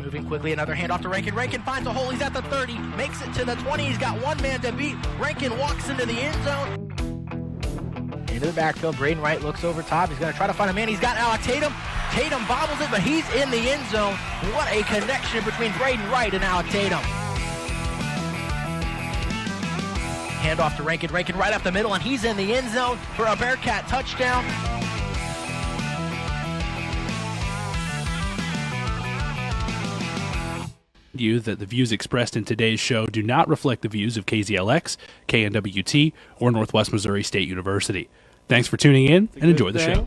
moving quickly, another handoff to Rankin. Rankin finds a hole, he's at the 30, makes it to the 20, he's got one man to beat. Rankin walks into the end zone. Into the backfield, Braden Wright looks over top, he's going to try to find a man, he's got Alec Tatum. Tatum bobbles it, but he's in the end zone. What a connection between Braden Wright and Alec Tatum. Handoff to Rankin, Rankin right up the middle, and he's in the end zone for a Bearcat touchdown. You that the views expressed in today's show do not reflect the views of KZLX, KNWT, or Northwest Missouri State University. Thanks for tuning in and enjoy the show.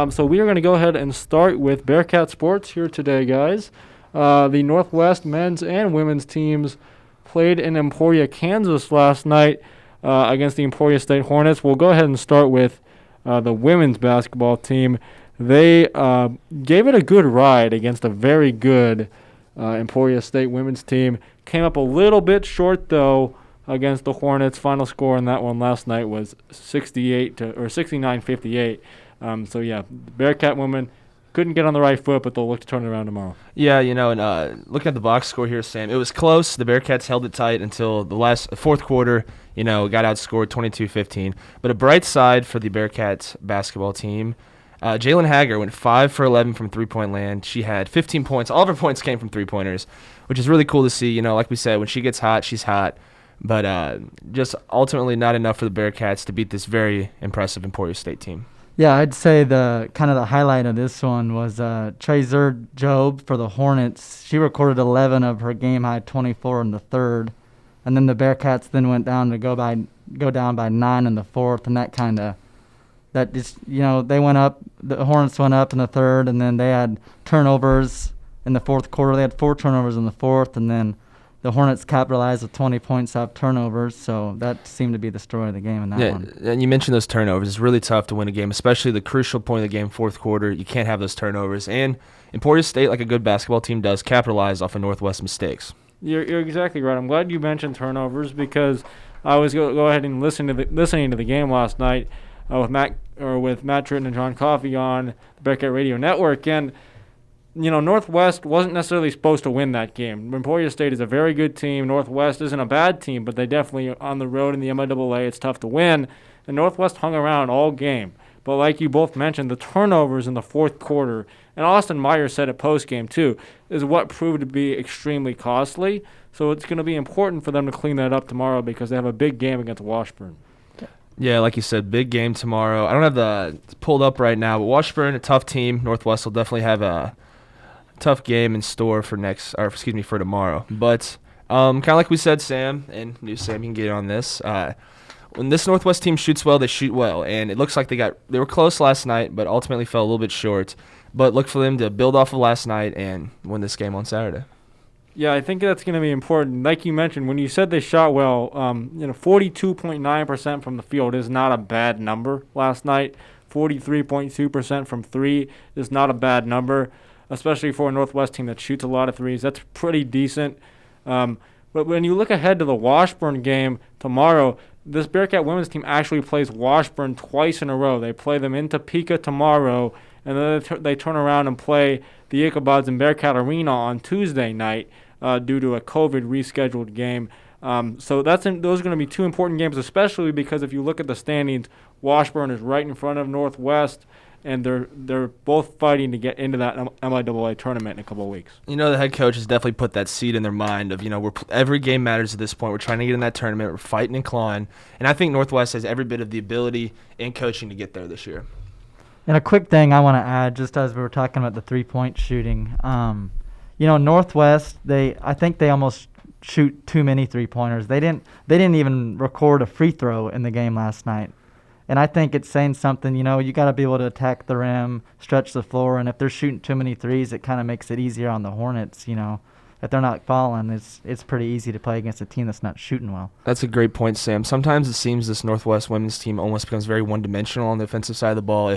So we are going to go ahead and start with Bearcat Sports here today, guys. The Northwest men's and women's teams played in Emporia, Kansas last night against the Emporia State Hornets. We'll go ahead and start with the women's basketball team. They gave it a good ride against a very good Emporia State women's team. Came up a little bit short, though, against the Hornets. Final score in that one last night was 69-58. So, yeah, Bearcat women couldn't get on the right foot, but they'll look to turn it around tomorrow. Yeah, and looking at the box score here, Sam, it was close. The Bearcats held it tight until the fourth quarter, got outscored 22-15. But a bright side for the Bearcats basketball team, Jalen Hager went 5 for 11 from three-point land. She had 15 points. All of her points came from three-pointers, which is really cool to see. Like we said, when she gets hot, she's hot. But just ultimately not enough for the Bearcats to beat this very impressive Emporia State team. Yeah, I'd say the highlight of this one was Trezer Job for the Hornets. She recorded 11 of her game-high 24 in the third. And then the Bearcats then went down to go down by 9 in the fourth, and they went up. The Hornets went up in the third, and then they had turnovers in the fourth quarter. They had 4 turnovers in the fourth, and then the Hornets capitalized with 20 points off turnovers. So that seemed to be the story of the game in that one. And you mentioned those turnovers. It's really tough to win a game, especially the crucial point of the game, fourth quarter. You can't have those turnovers. And Emporia State, like a good basketball team does, capitalize off of Northwest mistakes. You're exactly right. I'm glad you mentioned turnovers because I was go ahead and listening to the game last night with Matt Tritton and John Coffey on the Bearcat Radio Network, and Northwest wasn't necessarily supposed to win that game. Emporia State is a very good team. Northwest isn't a bad team, but they definitely on the road in the MIAA, it's tough to win. And Northwest hung around all game. But like you both mentioned, the turnovers in the fourth quarter, and Austin Meyer said it post-game too, is what proved to be extremely costly. So it's going to be important for them to clean that up tomorrow because they have a big game against Washburn. Yeah, like you said, big game tomorrow. I don't have the pulled up right now, but Washburn, a tough team. Northwest will definitely have a tough game in store for for tomorrow. But kind of like we said, Sam, and new Sam, you can get on this. When this Northwest team shoots well, they shoot well, and it looks like they were close last night, but ultimately fell a little bit short. But look for them to build off of last night and win this game on Saturday. Yeah, I think that's going to be important. Like you mentioned, when you said they shot well, 42.9% from the field is not a bad number last night. 43.2% from three is not a bad number, especially for a Northwest team that shoots a lot of threes. That's pretty decent. But when you look ahead to the Washburn game tomorrow, this Bearcat women's team actually plays Washburn twice in a row. They play them in Topeka tomorrow, and then they turn around and play the Ichabods in Bearcat Arena on Tuesday night due to a COVID rescheduled game. So those are going to be two important games, especially because if you look at the standings, Washburn is right in front of Northwest, and they're both fighting to get into that MIAA tournament in a couple of weeks. The head coach has definitely put that seed in their mind of, every game matters at this point. We're trying to get in that tournament. We're fighting and clawing. And I think Northwest has every bit of the ability and coaching to get there this year. And a quick thing I want to add, just as we were talking about the three-point shooting, Northwest, I think they almost shoot too many three-pointers. They didn't even record a free throw in the game last night. And I think it's saying something, you got to be able to attack the rim, stretch the floor, and if they're shooting too many threes, it kind of makes it easier on the Hornets, If they're not falling, it's pretty easy to play against a team that's not shooting well. That's a great point, Sam. Sometimes it seems this Northwest women's team almost becomes very one-dimensional on the offensive side of the ball.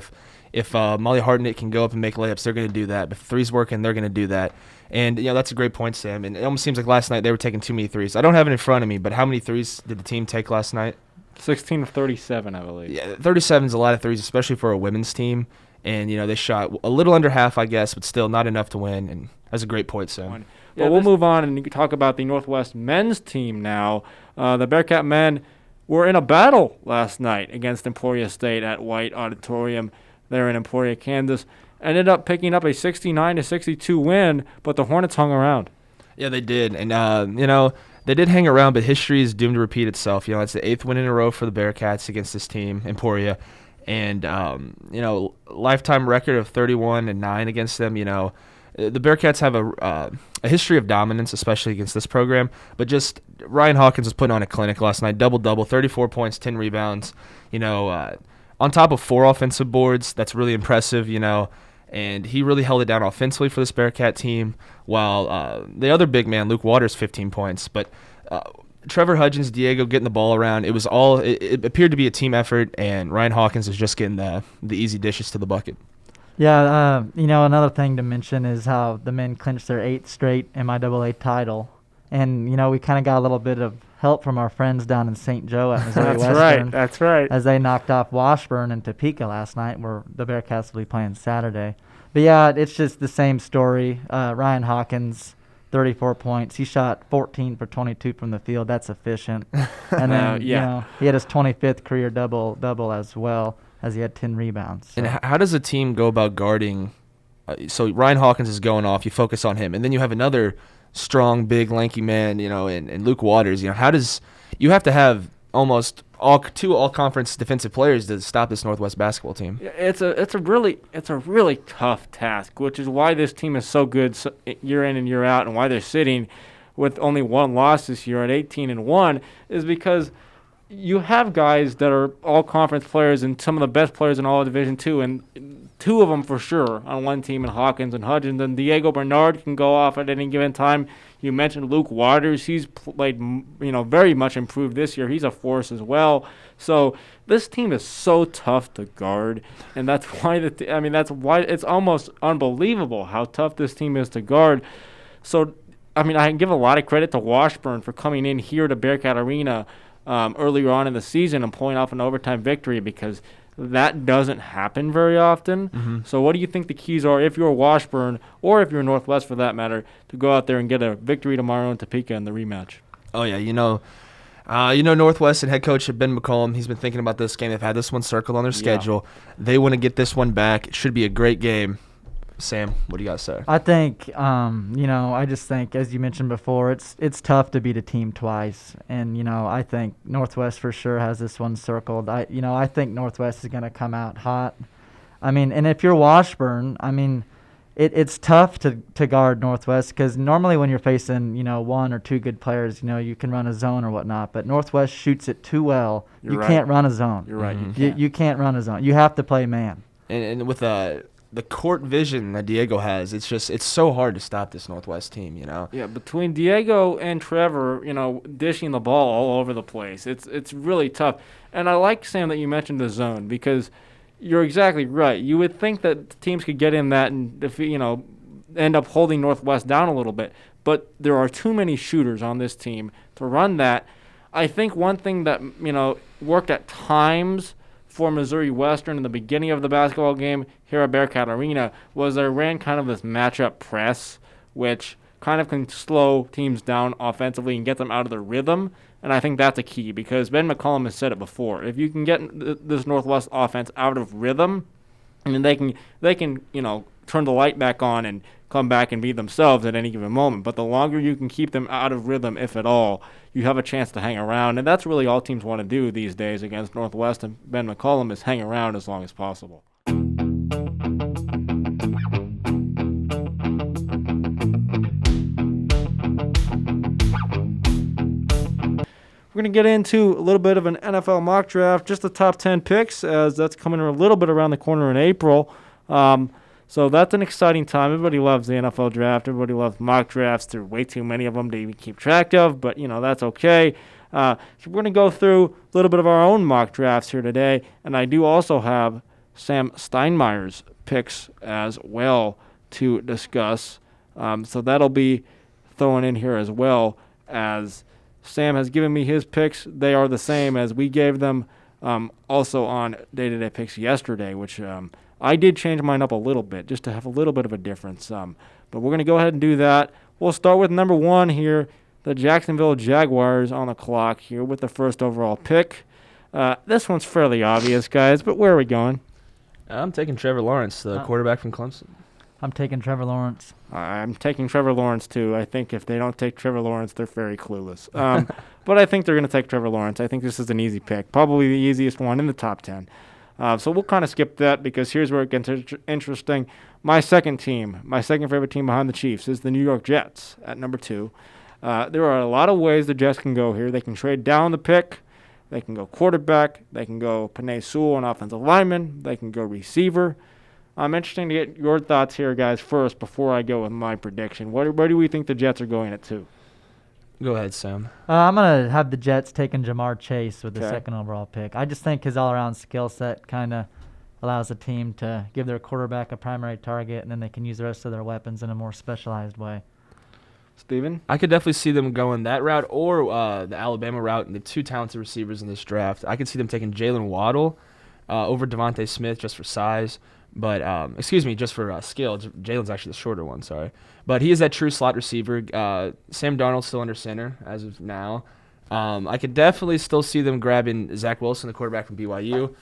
If Molly Hartnett can go up and make layups, they're going to do that. If three's working, they're going to do that. And, that's a great point, Sam. And it almost seems like last night they were taking too many threes. I don't have it in front of me, but how many threes did the team take last night? 16 of 37, I believe. Yeah, 37 is a lot of threes, especially for a women's team. And, they shot a little under half, I guess, but still not enough to win. And that's a great point, Sam. Well, we'll move on and talk about the Northwest men's team now. The Bearcat men were in a battle last night against Emporia State at White Auditorium there in Emporia, Kansas. Ended up picking up a 69-62 win, but the Hornets hung around. Yeah, they did. And, they did hang around, but history is doomed to repeat itself. It's the 8th win in a row for the Bearcats against this team, Emporia. And, lifetime record of 31-9 against them. The Bearcats have a history of dominance, especially against this program. But just Ryan Hawkins was putting on a clinic last night, double-double, 34 points, 10 rebounds. On top of 4 offensive boards, that's really impressive, And he really held it down offensively for this Bearcat team, while the other big man, Luke Waters, 15 points. But Trevor Hudgens, Diego getting the ball around, it appeared to be a team effort, and Ryan Hawkins was just getting the easy dishes to the bucket. Yeah, another thing to mention is how the men clinched their 8th straight MIAA title. And, we kind of got a little bit of help from our friends down in St. Joe at Missouri Western. That's right. As they knocked off Washburn and Topeka last night, where the Bearcats will be playing Saturday. But, yeah, it's just the same story. Ryan Hawkins, 34 points. He shot 14 for 22 from the field. That's efficient. And then, he had his 25th career double as well, as he had 10 rebounds. So. And how does a team go about guarding? So Ryan Hawkins is going off. You focus on him. And then you have another strong, big, lanky man, and Luke Waters. How does – you have to have almost two all-conference defensive players to stop this Northwest basketball team. It's a really tough task, which is why this team is so good year in and year out, and why they're sitting with only 1 loss this year at 18-1, is because – you have guys that are all-conference players and some of the best players in all of Division II, and 2 of them for sure on one team, in Hawkins and Hudgens. And Diego Bernard can go off at any given time. You mentioned Luke Waters. He's played, very much improved this year. He's a force as well. So this team is so tough to guard, and that's why that's why it's almost unbelievable how tough this team is to guard. So, I can give a lot of credit to Washburn for coming in here to Bearcat Arena earlier on in the season and pulling off an overtime victory, because that doesn't happen very often. Mm-hmm. So what do you think the keys are if you're Washburn, or if you're Northwest for that matter, to go out there and get a victory tomorrow in Topeka in the rematch? Oh, yeah, Northwest and head coach Ben McCollum, he's been thinking about this game. They've had this one circled on their schedule. They want to get this one back. It should be a great game. Sam, what do you got to say? I think, I just think, as you mentioned before, it's tough to beat a team twice. And, I think Northwest for sure has this one circled. I think Northwest is going to come out hot. And if you're Washburn, it's tough to guard Northwest, because normally when you're facing, 1 or 2 good players, you can run a zone or whatnot. But Northwest shoots it too well. You can't run a zone. You're right. Mm-hmm. You can't run a zone. You have to play man. And with the court vision that Diego has, it's so hard to stop this Northwest team, Yeah, between Diego and Trevor, dishing the ball all over the place, it's really tough. And I like, Sam, that you mentioned the zone, because you're exactly right. You would think that teams could get in that and end up holding Northwest down a little bit, but there are too many shooters on this team to run that. I think one thing that worked at times for Missouri Western in the beginning of the basketball game here at Bearcat Arena was they ran kind of this matchup press, which kind of can slow teams down offensively and get them out of their rhythm. And I think that's a key, because Ben McCollum has said it before. If you can get this Northwest offense out of rhythm, and they can turn the light back on and come back and be themselves at any given moment. But the longer you can keep them out of rhythm, if at all, you have a chance to hang around. And that's really all teams want to do these days against Northwest and Ben McCollum, is hang around as long as possible. We're going to get into a little bit of an NFL mock draft, just the top 10 picks, as that's coming a little bit around the corner in April. So that's an exciting time. Everybody loves the NFL draft. Everybody loves mock drafts. There are way too many of them to even keep track of, but, that's okay. So we're going to go through a little bit of our own mock drafts here today, and I do also have Sam Steinmeier's picks as well to discuss. So that'll be thrown in here as well, as Sam has given me his picks. They are the same as we gave them also on day-to-day picks yesterday, which I did change mine up a little bit just to have a little bit of a difference. But we're going to go ahead and do that. We'll start with number 1 here, the Jacksonville Jaguars on the clock here with the first overall pick. This one's fairly obvious, guys, but where are we going? I'm taking Trevor Lawrence, the quarterback from Clemson. I'm taking Trevor Lawrence. I'm taking Trevor Lawrence, too. I think if they don't take Trevor Lawrence, they're very clueless. But I think they're going to take Trevor Lawrence. I think this is an easy pick, probably the easiest one in the top 10. So we'll kind of skip that because here's where it gets interesting. My second favorite team behind the Chiefs is the New York Jets at number 2. There are a lot of ways the Jets can go here. They can trade down the pick. They can go quarterback. They can go Penei Sewell, an offensive lineman. They can go receiver. Interesting to get your thoughts here, guys, first before I go with my prediction. Where do we think the Jets are going at 2? Go ahead, Sam. I'm going to have the Jets taking Jamar Chase with the second overall pick. I just think his all-around skill set kind of allows the team to give their quarterback a primary target, and then they can use the rest of their weapons in a more specialized way. Steven? I could definitely see them going that route or the Alabama route and the 2 talented receivers in this draft. I could see them taking Jalen Waddle over Devontae Smith just for size. But, just for skill. Jalen's actually the shorter one, sorry. But he is that true slot receiver. Sam Darnold's still under center as of now. I could definitely still see them grabbing Zach Wilson, the quarterback from BYU.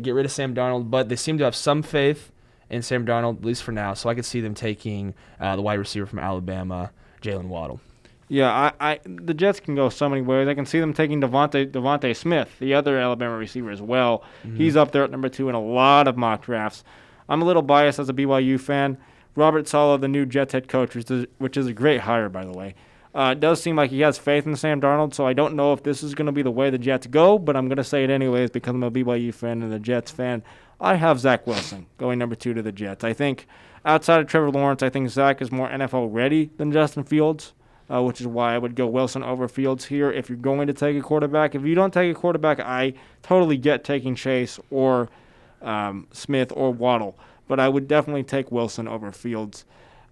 Get rid of Sam Darnold. But they seem to have some faith in Sam Darnold, at least for now. So I could see them taking the wide receiver from Alabama, Jalen Waddle. Yeah, the Jets can go so many ways. I can see them taking Devontae Smith, the other Alabama receiver as well. Mm-hmm. He's up there at number 2 in a lot of mock drafts. I'm a little biased as a BYU fan. Robert Saleh, the new Jets head coach, which is a great hire, by the way. It does seem like he has faith in Sam Darnold, so I don't know if this is going to be the way the Jets go, but I'm going to say it anyways because I'm a BYU fan and a Jets fan. I have Zach Wilson going number 2 to the Jets. I think outside of Trevor Lawrence, I think Zach is more NFL ready than Justin Fields. Which is why I would go Wilson over Fields here if you're going to take a quarterback. If you don't take a quarterback, I totally get taking Chase or Smith or Waddle. But I would definitely take Wilson over Fields.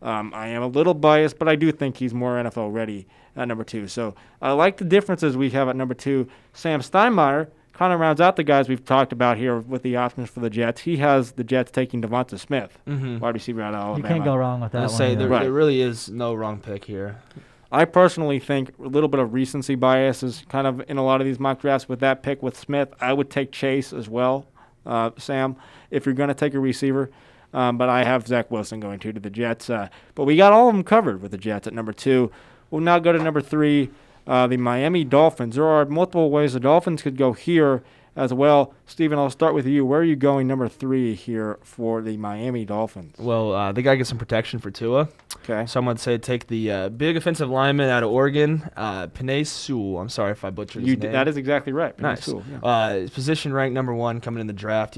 I am a little biased, but I do think he's more NFL ready at number 2. So I like the differences we have at number 2. Sam Steinmeier kind of rounds out the guys we've talked about here with the options for the Jets. He has the Jets taking Devonta Smith, wide receiver out of Alabama. You can't go wrong with that one. There really is no wrong pick here. I personally think a little bit of recency bias is kind of in a lot of these mock drafts with that pick with Smith. I would take Chase as well, Sam, if you're going to take a receiver. But I have Zach Wilson going to the Jets. But we got all of them covered with the Jets at number 2. We'll now go to number 3, the Miami Dolphins. There are multiple ways the Dolphins could go here as well. Steven, I'll start with you. Where are you going number 3 here for the Miami Dolphins? Well, they got to get some protection for Tua. Okay. So I'm going to say take the big offensive lineman out of Oregon, Penei Sewell. I'm sorry if I butchered his name. That is exactly right. Penei Nice. Sewell, yeah. Position ranked number 1 coming in the draft.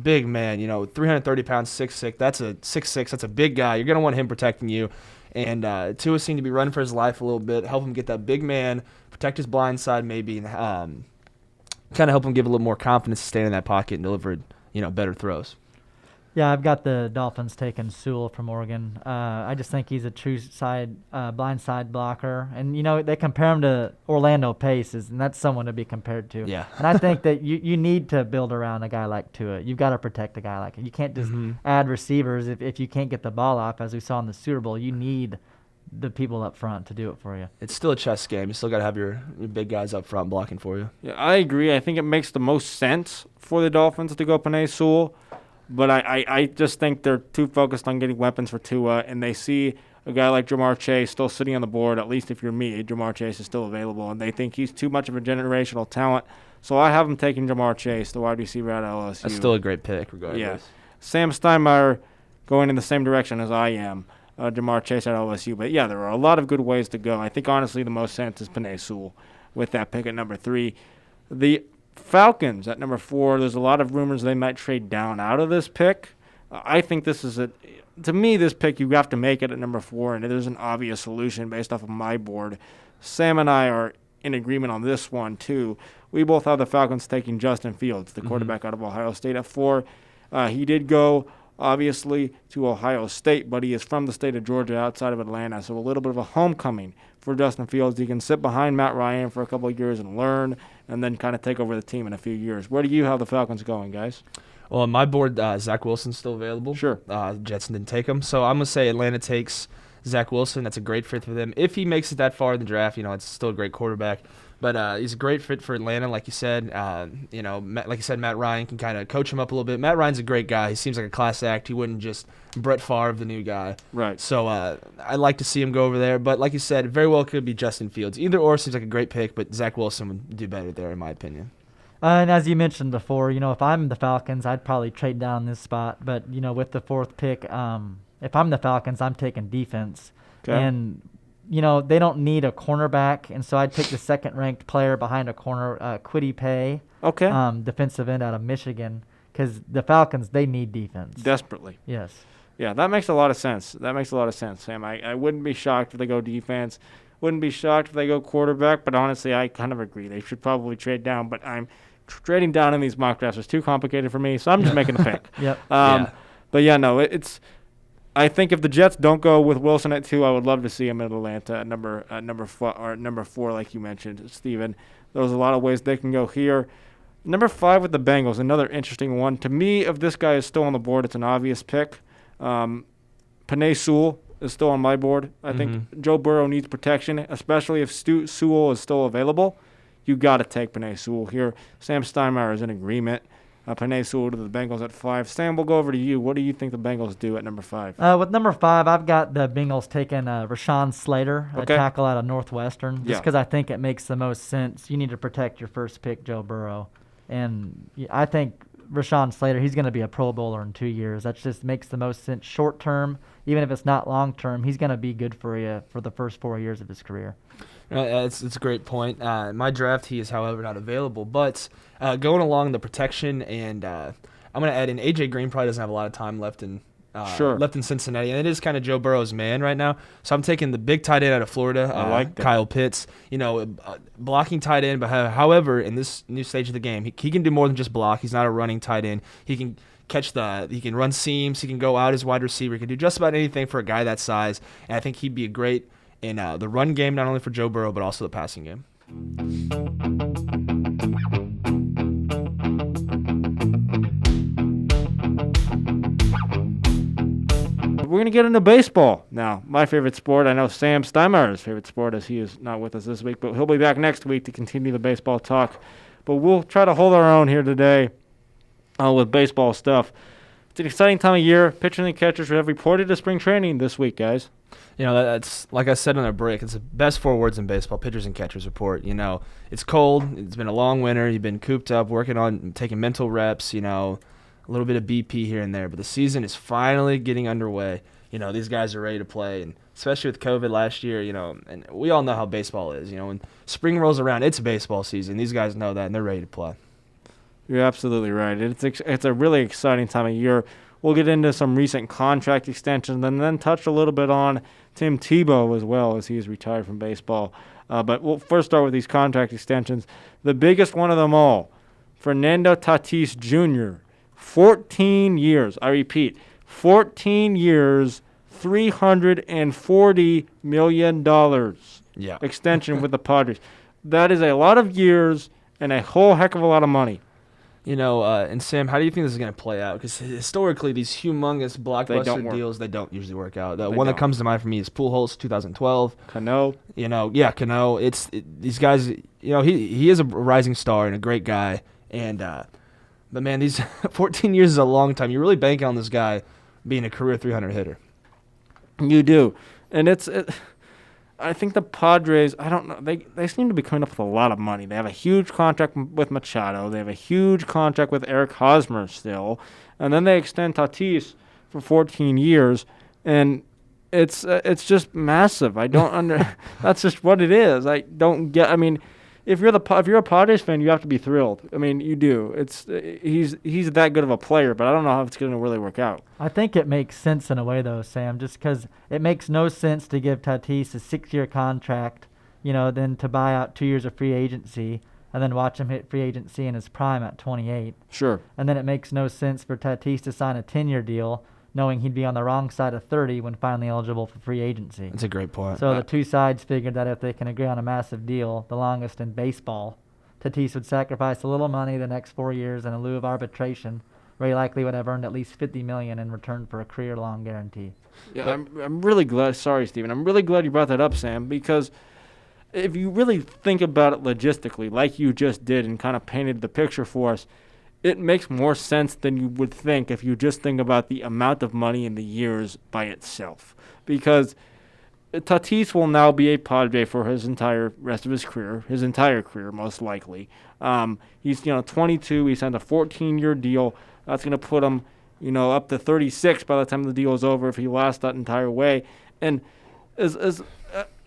Big man, 330 pounds, 6'6". That's a 6'6". That's a big guy. You're going to want him protecting you. And Tua seemed to be running for his life a little bit. Help him get that big man, protect his blind side maybe, and kind of help him give a little more confidence to stay in that pocket and deliver, better throws. Yeah, I've got the Dolphins taking Sewell from Oregon. I just think he's a true blind side blocker. And, they compare him to Orlando Pace, and that's someone to be compared to. Yeah. And I think that you need to build around a guy like Tua. You've got to protect a guy like him. You can't just add receivers if you can't get the ball off, as we saw in the Super Bowl. You need the people up front to do it for you. It's still a chess game. You still got to have your big guys up front blocking for you. Yeah, I agree. I think it makes the most sense for the Dolphins to go Penei Sewell. But I just think they're too focused on getting weapons for Tua, and they see a guy like Jamar Chase still sitting on the board. At least if you're me, Jamar Chase is still available, and they think he's too much of a generational talent. So I have them taking Jamar Chase, the wide receiver out of LSU. That's still a great pick, regardless. Yeah. Sam Steinmeier going in the same direction as I am, Jamar Chase out of LSU. But, yeah, there are a lot of good ways to go. I think, honestly, the most sense is Penei Sewell with that pick at number 3. The Falcons at number 4, there's a lot of rumors they might trade down out of this pick. I think this is to me, this pick, you have to make it at number 4, and there's an obvious solution based off of my board. Sam and I are in agreement on this one, too. We both have the Falcons taking Justin Fields, the quarterback out of Ohio State at 4. He did go, obviously, to Ohio State, but he is from the state of Georgia outside of Atlanta, so a little bit of a homecoming for Justin Fields. He can sit behind Matt Ryan for a couple of years and learn and then kind of take over the team in a few years. Where do you have the Falcons going, guys? Well, on my board, Zach Wilson's still available. Sure. Jets didn't take him. So I'm going to say Atlanta takes Zach Wilson. That's a great fit for them. If he makes it that far in the draft, it's still a great quarterback. But he's a great fit for Atlanta, like you said. Like you said, Matt Ryan can kind of coach him up a little bit. Matt Ryan's a great guy. He seems like a class act. He wouldn't just Brett Favre, the new guy. Right. So I'd like to see him go over there. But like you said, it very well could be Justin Fields. Either or seems like a great pick, but Zach Wilson would do better there, in my opinion. And as you mentioned before, if I'm the Falcons, I'd probably trade down this spot. But, with the 4th pick, if I'm the Falcons, I'm taking defense. Okay. And, they don't need a cornerback, and so I'd take the 2nd-ranked player behind a corner, Kwity Paye, Okay. defensive end out of Michigan, because the Falcons, they need defense. Desperately. Yes. Yeah, that makes a lot of sense. Sam. I wouldn't be shocked if they go defense. Wouldn't be shocked if they go quarterback, but honestly, I kind of agree. They should probably trade down, but I'm trading down in these mock drafts is too complicated for me, so I'm just making a pick. Yep. But yeah, no, it's. I think if the Jets don't go with Wilson at 2, I would love to see him in Atlanta at number 4, like you mentioned, Steven. There's a lot of ways they can go here. Number 5 with the Bengals, another interesting one. To me, if this guy is still on the board, it's an obvious pick. Penei Sewell is still on my board. I think Joe Burrow needs protection, especially if Sewell is still available. You got to take Penei Sewell here. Sam Steinmeier is in agreement. Penei Sewell to the Bengals at 5. Sam, we'll go over to you. What do you think the Bengals do at number 5? With number 5, I've got the Bengals taking Rashawn Slater, a tackle out of Northwestern, just because I think it makes the most sense. You need to protect your first pick, Joe Burrow. And I think Rashawn Slater, he's going to be a Pro Bowler in 2 years. That just makes the most sense short term. Even if it's not long term, he's going to be good for you for the first 4 years of his career. It's a great point. My draft, he is, however, not available. But going along the protection, and I'm going to add in A.J. Green probably doesn't have a lot of time left in Cincinnati. And it is kind of Joe Burrow's man right now. So I'm taking the big tight end out of Florida, I like that. Kyle Pitts. Blocking tight end. But however, in this new stage of the game, he can do more than just block. He's not a running tight end. He can he can run seams. He can go out as wide receiver. He can do just about anything for a guy that size. And I think he'd be a great in the run game, not only for Joe Burrow, but also the passing game. We're going to get into baseball now. My favorite sport. I know Sam Steinmeier's favorite sport, as he is not with us this week, but he'll be back next week to continue the baseball talk. But we'll try to hold our own here today with baseball stuff. It's an exciting time of year. Pitchers and catchers have reported to spring training this week, guys. That's like I said on our break. It's the best 4 words in baseball: pitchers and catchers report. It's cold. It's been a long winter. You've been cooped up, working on taking mental reps. A little bit of BP here and there, but the season is finally getting underway. These guys are ready to play, and especially with COVID last year, and we all know how baseball is. When spring rolls around, it's baseball season. These guys know that, and they're ready to play. You're absolutely right. It's a really exciting time of year. We'll get into some recent contract extensions and then touch a little bit on Tim Tebow as well, as he is retired from baseball. But we'll first start with these contract extensions. The biggest one of them all, Fernando Tatis Jr., 14 years. I repeat, 14 years, $340 million extension with the Padres. That is a lot of years and a whole heck of a lot of money. And Sam, how do you think this is going to play out? Because historically, these humongous blockbuster deals, they don't usually work out. The one that comes to mind for me is Pujols, 2012. Cano. Cano. These guys, he is a rising star and a great guy. But man, these 14 years is a long time. You're really banking on this guy being a career 300 hitter. You do. And I think the Padres, I don't know, they seem to be coming up with a lot of money. They have a huge contract with Machado. They have a huge contract with Eric Hosmer still. And then they extend Tatis for 14 years. And it's just massive. I don't that's just what it is. I don't get, if you're a Padres fan, you have to be thrilled. You do. He's that good of a player, but I don't know how it's going to really work out. I think it makes sense in a way, though, Sam, just because it makes no sense to give Tatis a 6-year contract, then to buy out 2 years of free agency and then watch him hit free agency in his prime at 28. Sure. And then it makes no sense for Tatis to sign a 10-year deal knowing he'd be on the wrong side of 30 when finally eligible for free agency. That's a great point. So the two sides figured that if they can agree on a massive deal, the longest in baseball, Tatis would sacrifice a little money the next 4 years in lieu of arbitration Ray likely would have earned at least $50 million in return for a career-long guarantee. Yeah, I'm really glad. Sorry, Steven. I'm really glad you brought that up, Sam, because if you really think about it logistically, like you just did and kind of painted the picture for us, it makes more sense than you would think if you just think about the amount of money in the years by itself. Because Tatis will now be a Padre for his entire rest of his career, most likely. He's 22. He signed a 14-year deal. That's going to put him, up to 36 by the time the deal is over if he lasts that entire way. And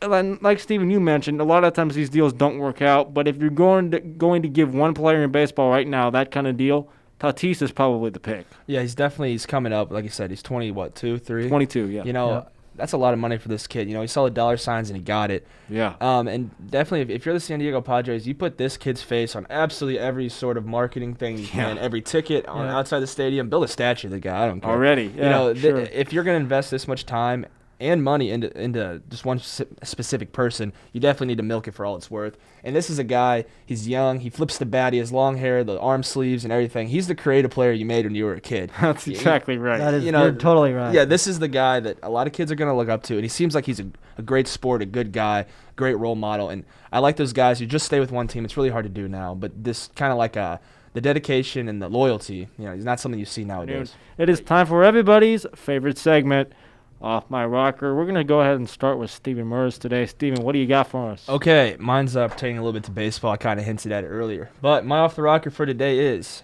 like Steven, you mentioned, a lot of times these deals don't work out. But if you're going to give one player in baseball right now that kind of deal, Tatis is probably the pick. Yeah, he's coming up. Like you said, he's 22, 3? 22, yeah. That's a lot of money for this kid. He saw the dollar signs and he got it. Yeah. And definitely, if you're the San Diego Padres, you put this kid's face on absolutely every sort of marketing thing you can, every ticket on outside the stadium. Build a statue of the guy. I don't care. Already, yeah. Sure. If you're going to invest this much time and money into just one specific person, you definitely need to milk it for all it's worth. And this is a guy, he's young, he flips the bat, he has long hair, the arm sleeves and everything. He's the creative player you made when you were a kid. That's exactly right. That is, you're totally right. Yeah, this is the guy that a lot of kids are going to look up to, and he seems like he's a great sport, a good guy, great role model. And I like those guys who just stay with one team. It's really hard to do now, but this kind of like the dedication and the loyalty, is not something you see nowadays. It is time for everybody's favorite segment, Off My Rocker. We're going to go ahead and start with Steven Mers today. Steven, what do you got for us? Okay, mine's pertaining a little bit to baseball. I kind of hinted at it earlier. But my Off the Rocker for today is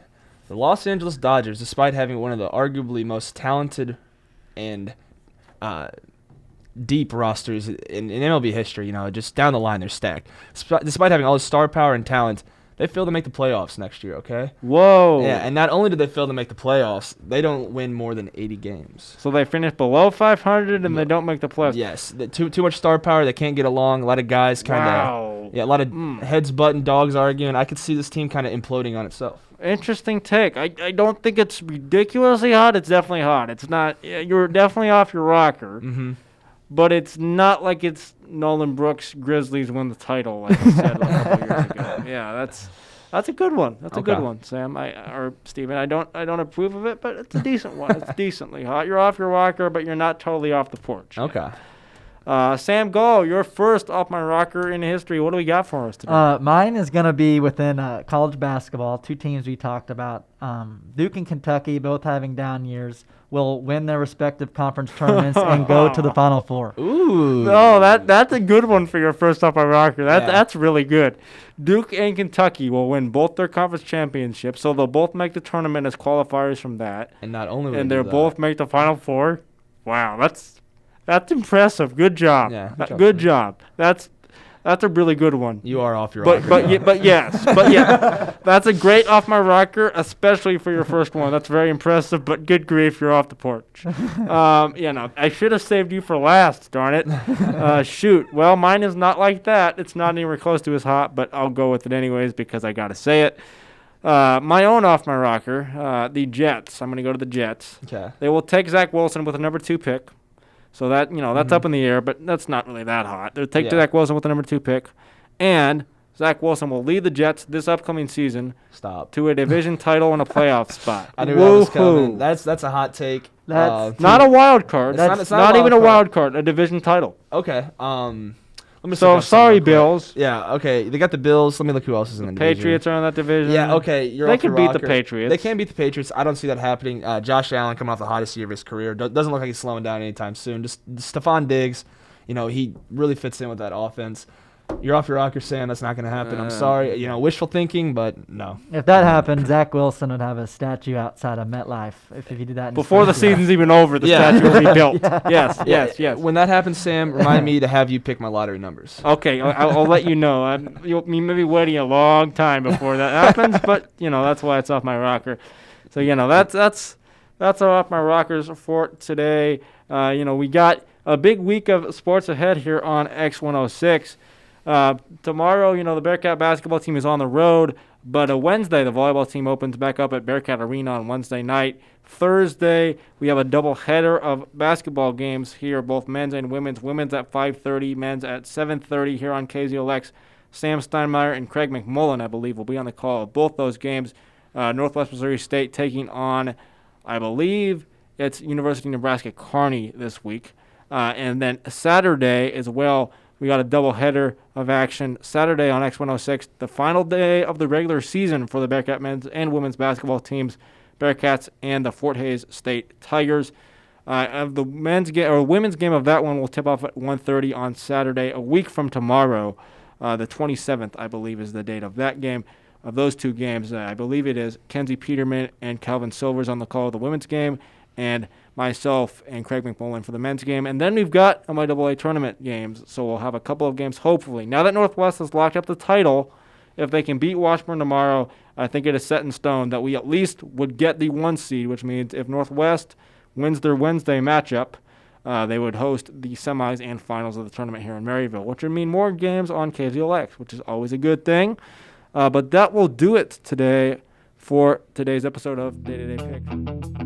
the Los Angeles Dodgers, despite having one of the arguably most talented and deep rosters in MLB history, just down the line they're stacked. Despite having all this star power and talent, they failed to make the playoffs next year, okay? Whoa. Yeah, and not only did they fail to make the playoffs, they don't win more than 80 games. So they finish below 500 and they don't make the playoffs. Yes. Too much star power. They can't get along. A lot of guys kind of... Wow. Yeah, a lot of heads butting, dogs arguing. I could see this team kind of imploding on itself. Interesting take. I don't think it's ridiculously hot. It's definitely hot. It's not... You're definitely off your rocker. Mm-hmm. But it's not like it's Nolan Brooks Grizzlies win the title like I said a couple years ago. Yeah, that's a good one. That's a good one, Sam. Or Steven. I don't approve of it, but it's a decent one. It's decently hot. You're off your rocker, but you're not totally off the porch. Okay. Sam Gall, you're first off my rocker in history. What do we got for us today? Mine is going to be within college basketball. Two teams we talked about. Duke and Kentucky, both having down years, will win their respective conference tournaments and go to the Final Four. Ooh. No, that's a good one for your first off my rocker. That's really good. Duke and Kentucky will win both their conference championships, so they'll both make the tournament as qualifiers from that. And not only will and they'll both make the Final Four. Wow, that's impressive. Good job. Yeah, good job. That's a really good one. You are off your rocker. But yeah, that's a great off my rocker, especially for your first one. That's very impressive. But good grief, you're off the porch. I should have saved you for last. Darn it. Shoot. Well, mine is not like that. It's not anywhere close to as hot, but I'll go with it anyways because I gotta say it. My own off my rocker, the Jets. I'm gonna go to the Jets. Okay. They will take Zach Wilson with the number 2 pick. So that that's up in the air, but that's not really that hot. They'll take Zach Wilson with the number 2 pick, and Zach Wilson will lead the Jets this upcoming season to a division title and a playoff spot. I knew that was coming. That's a hot take. That's not a wild card. It's not even a wild card. A division title. Okay. So sorry, Bills. Yeah. Okay. They got the Bills. Let me look who else is in the division. Patriots are in that division. Yeah. Okay. They can beat the Patriots. They can beat the Patriots. I don't see that happening. Josh Allen coming off the hottest year of his career. Doesn't look like he's slowing down anytime soon. Just Stephon Diggs. He really fits in with that offense. You're off your rocker, Sam. That's not going to happen. I'm sorry. Wishful thinking, but no. If that happened, Zach Wilson would have a statue outside of MetLife if you did that. Before the season's even over, the statue will be built. Yes. When that happens, Sam, remind me to have you pick my lottery numbers. Okay, I'll let you know. You may be waiting a long time before that happens, but that's why it's off my rocker. So that's our off my rockers for today. We got a big week of sports ahead here on X106. Tomorrow, the Bearcat basketball team is on the road, but Wednesday, the volleyball team opens back up at Bearcat Arena on Wednesday night. Thursday, we have a doubleheader of basketball games here, both men's and women's. Women's at 5:30, men's at 7:30 here on KZLX. Sam Steinmeier and Craig McMullen, I believe, will be on the call of both those games. Northwest Missouri State taking on, I believe, it's University of Nebraska Kearney this week. And then Saturday as well, we got a doubleheader of action. Saturday on X106, the final day of the regular season for the Bearcat men's and women's basketball teams, Bearcats and the Fort Hays State Tigers. Of the men's game or women's game of that one will tip off at 1:30 on Saturday, a week from tomorrow. The 27th, I believe, is the date of that game. Of those two games, I believe it is Kenzie Peterman and Calvin Silvers on the call of the women's game, and myself and Craig McMullen for the men's game. And then we've got MIAA tournament games, so we'll have a couple of games, hopefully. Now that Northwest has locked up the title, if they can beat Washburn tomorrow, I think it is set in stone that we at least would get the 1 seed, which means if Northwest wins their Wednesday matchup, they would host the semis and finals of the tournament here in Maryville, which would mean more games on KZLX, which is always a good thing. But that will do it today for today's episode of Day-to-Day Picks.